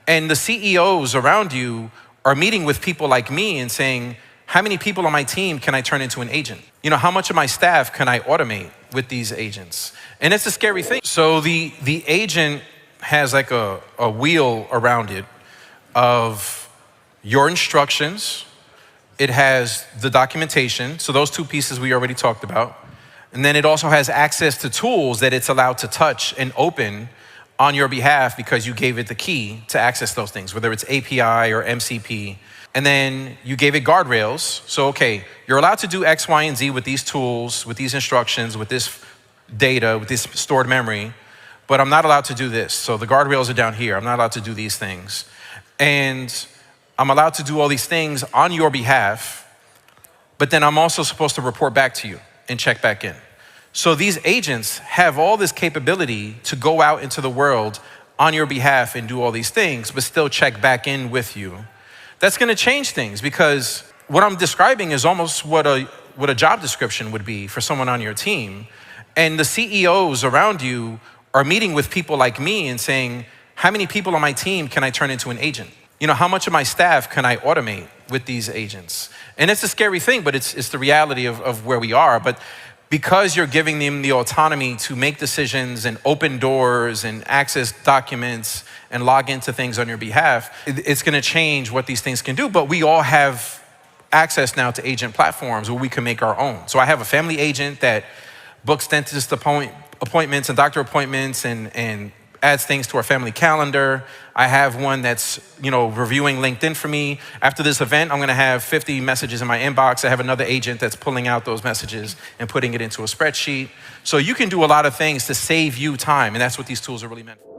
And the CEOs around you are meeting with people like me and saying, how many people on my team can I turn into an agent? How much of my staff can I automate with these agents? And it's a scary thing. So the agent has like a wheel around it of your instructions. It has the documentation. So those two pieces we already talked about. And then it also has access to tools that it's allowed to touch and open on your behalf because you gave it the key to access those things, whether it's API or MCP. And then you gave it guardrails. So, okay, you're allowed to do X, Y, and Z with these tools, with these instructions, with this data, with this stored memory, but I'm not allowed to do this. So the guardrails are down here. I'm not allowed to do these things. And I'm allowed to do all these things on your behalf, but then I'm also supposed to report back to you and check back in. So these agents have all this capability to go out into the world on your behalf and do all these things, but still check back in with you. That's gonna change things because what I'm describing is almost what a job description would be for someone on your team. And the CEOs around you are meeting with people like me and saying, how many people on my team can I turn into an agent? How much of my staff can I automate with these agents? And it's a scary thing, but it's the reality of where we are. But because you're giving them the autonomy to make decisions and open doors and access documents and log into things on your behalf, it's gonna change what these things can do. But we all have access now to agent platforms where we can make our own. So I have a family agent that books dentist appointments and doctor appointments and adds things to our family calendar. I have one that's, reviewing LinkedIn for me. After this event, I'm gonna have 50 messages in my inbox. I have another agent that's pulling out those messages and putting it into a spreadsheet. So you can do a lot of things to save you time, and that's what these tools are really meant for.